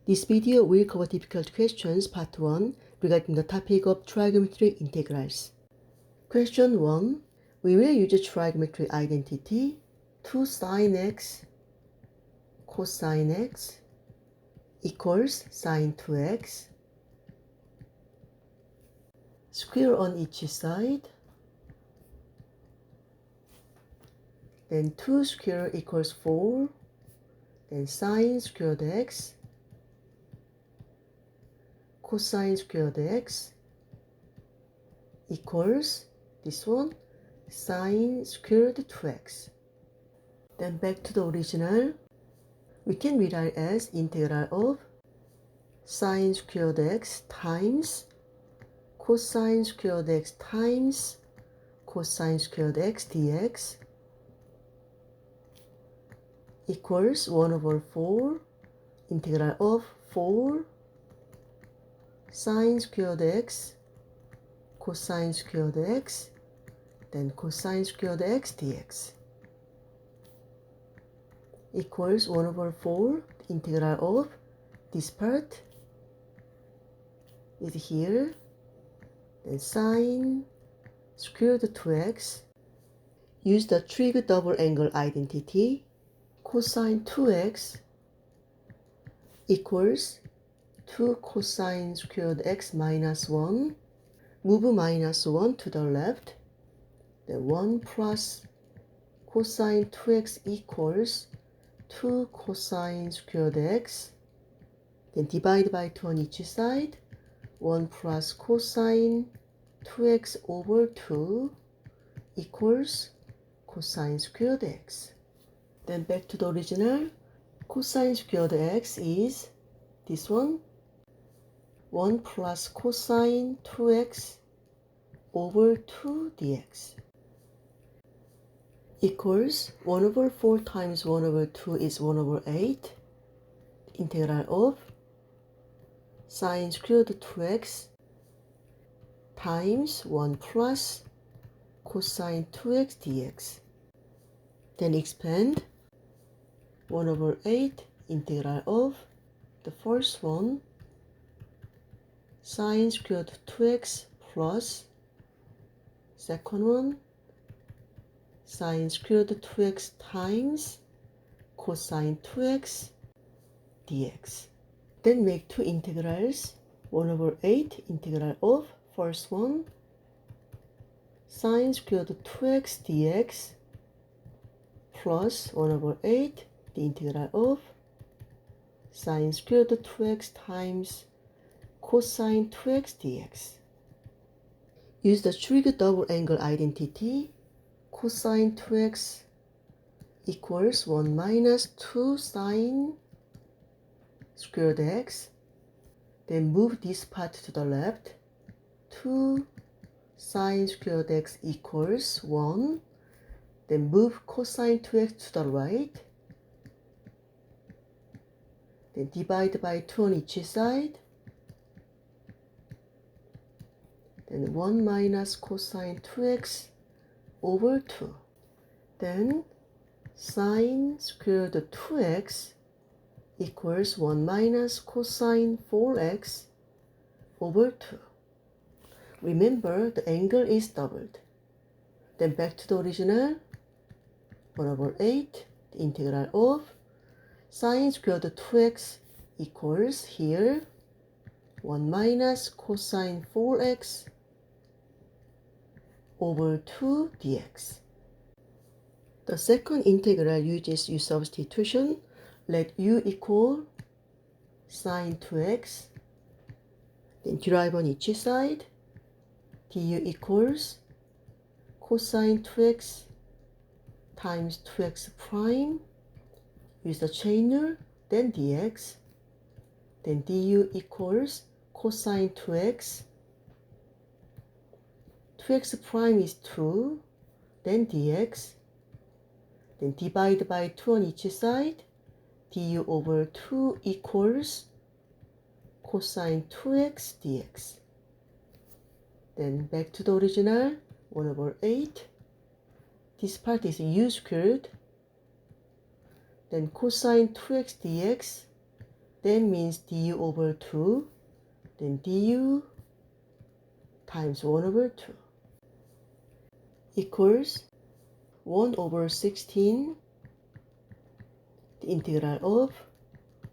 This video will cover difficult questions, part 1, regarding the topic of trigonometric integrals. Question 1. We will use a trigonometric identity 2 sine x cosine x equals sine 2x. Square on each side. Then 2 square equals 4. Then sine squared x cosine squared x equals this one sine squared 2x. Then back to the original, we can rewrite as integral of sine squared x times cosine squared x times cosine squared x dx equals 1 over 4 integral of 4 sine squared x cosine squared x then cosine squared x dx equals 1 over 4 integral of this part is here, then sine squared 2x. Use the trig double angle identity. Cosine 2x equals 2 cosine squared x minus 1. Move minus 1 to the left. Then 1 plus cosine 2x equals 2 cosine squared x. Then divide by 2 on each side. 1 plus cosine 2x over 2 equals cosine squared x. Then back to the original. Cosine squared x is this one. 1 plus cosine 2x over 2 dx equals 1 over 4 times 1 over 2 is 1 over 8. Integral of sine squared 2x times 1 plus cosine 2x dx. Then expand 1 over 8 integral of the first one sine squared 2x plus second one sine squared 2x times cosine 2x dx. Then make two integrals 1 over 8 integral of first one sine squared 2x dx plus 1 over 8 the integral of sine squared 2x times cosine 2x dx. Use the trig double angle identity. Cosine 2x equals 1 minus 2 sine squared x. Then move this part to the left. 2 sine squared x equals 1. Then move cosine 2x to the right. Then divide by 2 on each side. Then 1 minus cosine 2x over 2. Then sine squared 2x equals 1 minus cosine 4x over 2. Remember, the angle is doubled. Then back to the original. 1 over 8, the integral of sine squared 2x equals here 1 minus cosine 4x over 2 dx. The second integral uses u substitution. Let u equal sine 2x. Then derive on each side. du equals cosine 2x times 2x prime. Use the chain rule. Then dx. Then du equals cosine 2x. 2x prime is 2, then dx, then divide by 2 on each side, du over 2 equals cosine 2x dx. Then back to the original, 1 over 8. This part is u squared. Then cosine 2x dx That means du over 2, then du times 1 over 2 equals 1 over 16, the integral of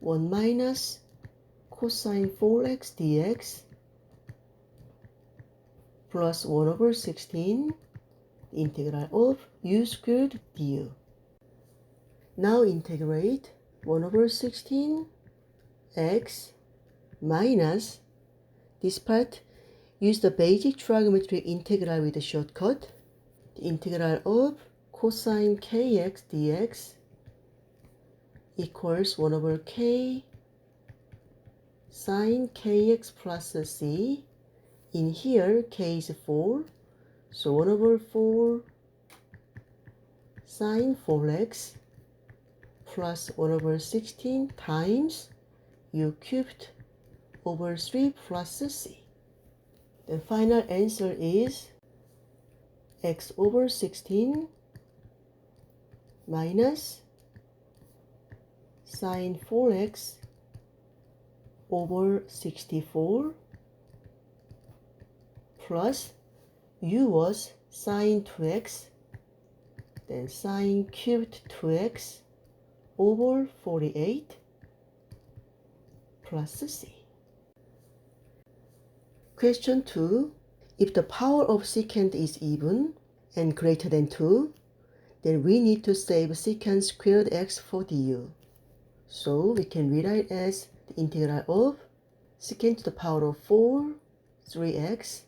1 minus cosine 4x dx plus 1 over 16, the integral of u squared du. Now integrate 1 over 16 x minus this part. Use the basic trigonometric integral with a shortcut. The integral of cosine kx dx equals 1 over k sine kx plus c. In here k is 4, so 1 over 4 sine 4x plus 1 over 16 times u cubed over 3 plus c. The final answer is x over 16 minus sine 4x over 64 plus u was sine 2x, then sine cubed 2x over 48 plus c. Question 2. If the power of secant is even and greater than 2, then we need to save secant squared x for du. So we can rewrite as the integral of secant to the power of 4, 3x,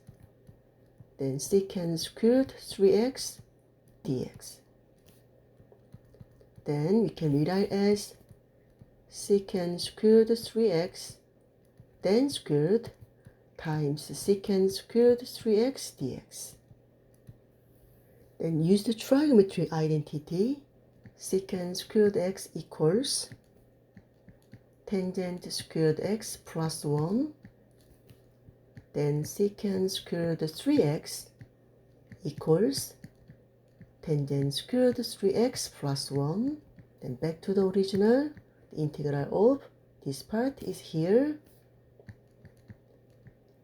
then secant squared 3x dx. Then we can rewrite as secant squared 3x, then squared times secant squared 3x dx. Then use the trigonometric identity. Secant squared x equals tangent squared x plus 1, then secant squared 3x equals tangent squared 3x plus 1. Then back to the original. The integral of this part is here.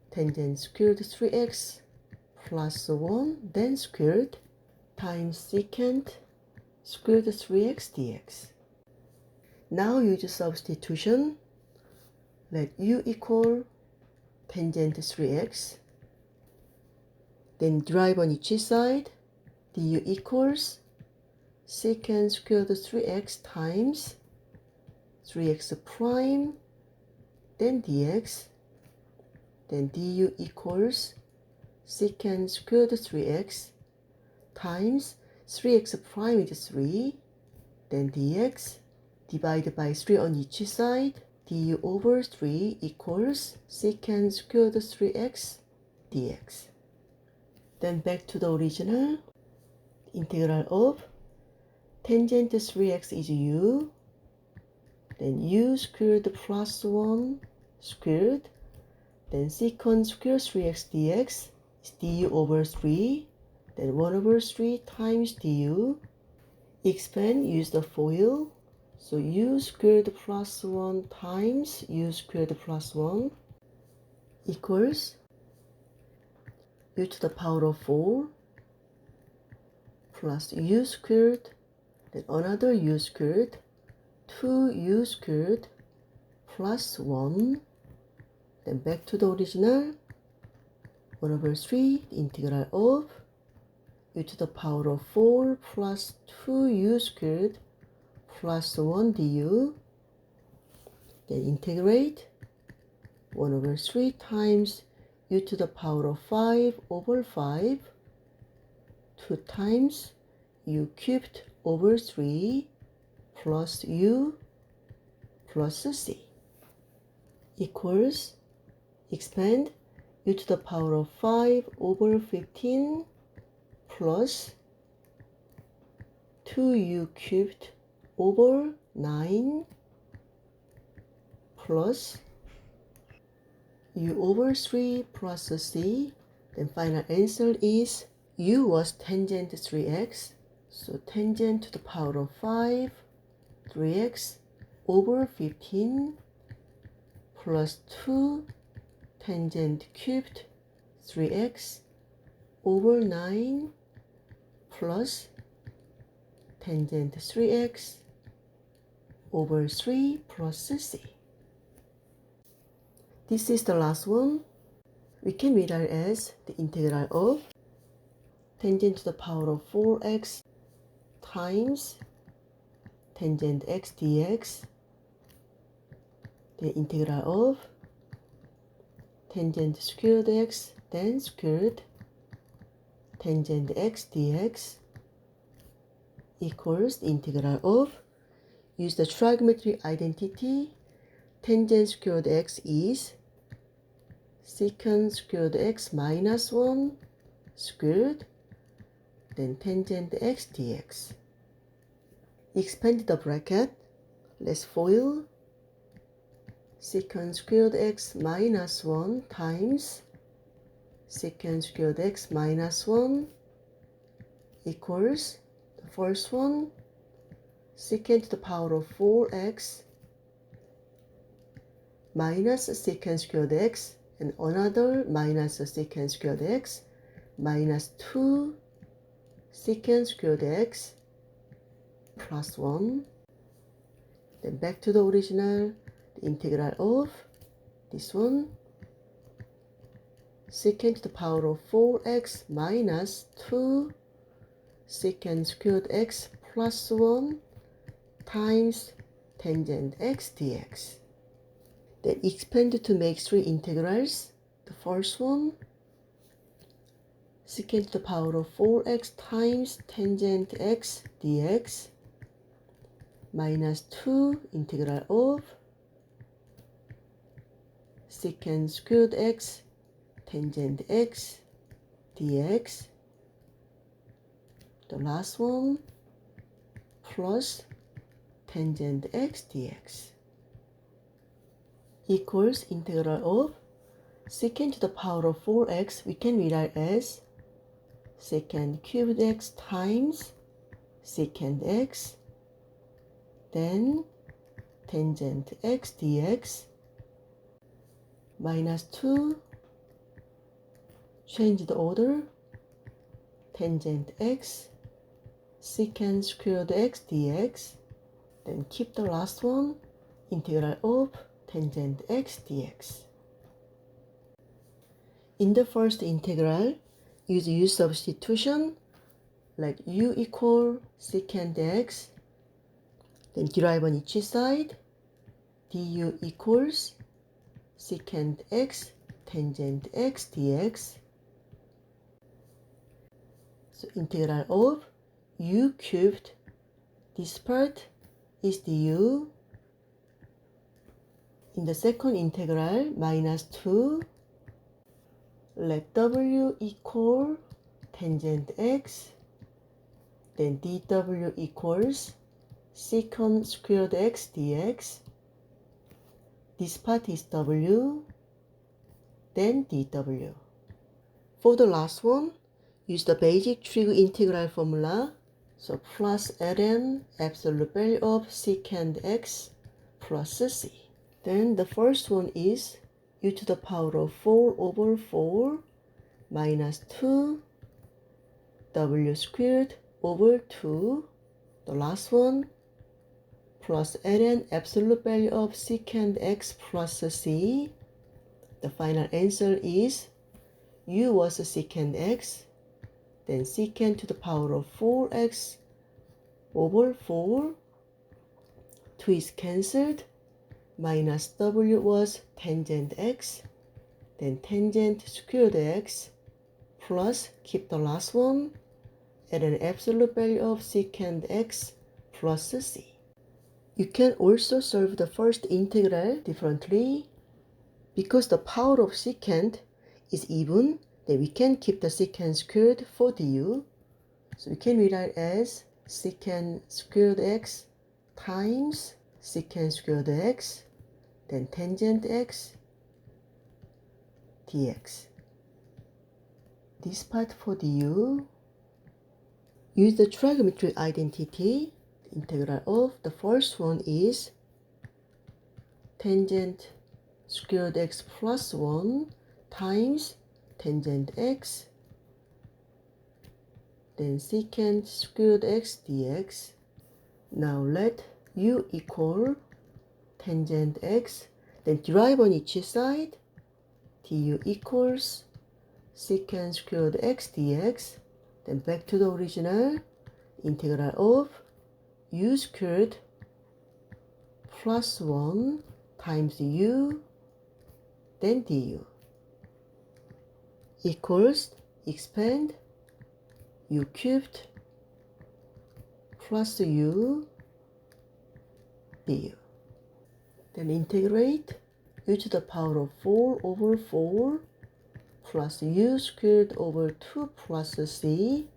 Tangent squared 3x plus 1, then squared times secant squared 3x dx. Now use substitution. Let u equal tangent 3x. Then derive on each side. Du equals secant squared 3x times 3x prime, then dx. Then du equals secant squared 3x times 3x prime is 3, then dx divided by 3 on each side. Du over 3 equals secant squared 3x dx. Then back to the original. Integral of tangent 3x is u, then u squared plus 1 squared, then secant squared 3x dx is du over 3, then 1 over 3 times du. Expand, use the FOIL. So u squared plus 1 times u squared plus 1 equals u to the power of 4 plus u squared, then another u squared, 2u squared plus 1, then back to the original. 1 over 3, the integral of u to the power of 4 plus 2u squared plus 1 du. Then integrate 1 over 3 times u to the power of 5 over 5, 2 times u cubed over 3 plus u plus c equals, expand, u to the power of 5 over 15 plus 2u cubed over 9 plus u over 3 plus c. Then final answer is u was tangent 3x, so tangent to the power of 5, 3x over 15 plus 2 tangent cubed 3x over 9 plus tangent 3x over 3 plus c. This is the last one. We can rewrite as the integral of tangent to the power of 4x times tangent x dx, the integral of tangent squared x then squared tangent x dx equals the integral of, use the trigonometric identity, tangent squared x is secant squared x minus 1 squared, then tangent x dx. Expand the bracket, let's FOIL secant squared x minus 1 times secant squared x minus 1 equals the first one secant to the power of 4x minus secant squared x and another minus secant squared x minus 2 secant squared x plus 1. Then back to the original, the integral of this one secant to the power of 4x minus 2 secant squared x plus 1 times tangent x dx. Then expand to make 3 integrals. The first one secant to the power of 4x times tangent x dx minus 2 integral of secant squared x tangent x dx. The last one plus tangent x dx equals integral of secant to the power of 4x, we can rewrite as secant cubed x times secant x, then tangent x dx minus 2, change the order, tangent x secant squared x dx, then keep the last one, integral of tangent x dx. In the first integral, use u substitution, like u equal secant x, then derive on each side, du equals secant x tangent x dx. So integral of u cubed, this part is du. In the second integral, minus 2, let w equal tangent x, then dw equals secant squared x dx. This part is w, then dw. For the last one, use the basic trig integral formula. So plus ln absolute value of secant x plus c. Then the first one is u to the power of 4 over 4 minus 2 w squared over 2. The last one plus ln absolute value of secant x plus c. The final answer is u was secant x, then secant to the power of 4x over 4, 2 is cancelled, minus w was tangent x, then tangent squared x, plus keep the last one, at an absolute value of secant x plus c. You can also solve the first integral differently. Because the power of secant is even, then we can keep the secant squared for du. So we can rewrite as secant squared x times secant squared x, then tangent x dx. This part for du. Use the trigonometric identity. The integral of the first one is tangent square root x plus 1 times tangent x, then secant square root x dx. Now let u equal tangent x, then derive on each side, du equals secant square root x dx, then back to the original, integral of u squared plus 1 times u, then du, equals, expand, u cubed plus u du. Then integrate u to the power of 4 over 4 plus u squared over 2 plus c.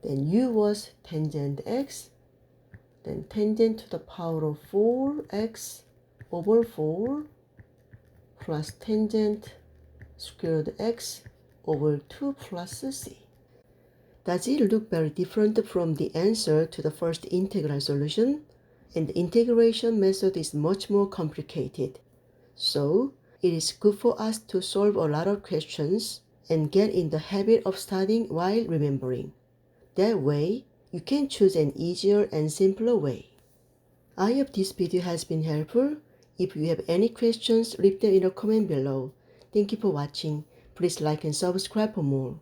Then u was tangent x, then tangent to the power of 4x over 4 plus tangent squared x over 2 plus c. Does it look very different from the answer to the first integral solution? And the integration method is much more complicated. So, it is good for us to solve a lot of questions and get in the habit of studying while remembering. That way, you can choose an easier and simpler way. I hope this video has been helpful. If you have any questions, leave them in the comment below. Thank you for watching. Please like and subscribe for more.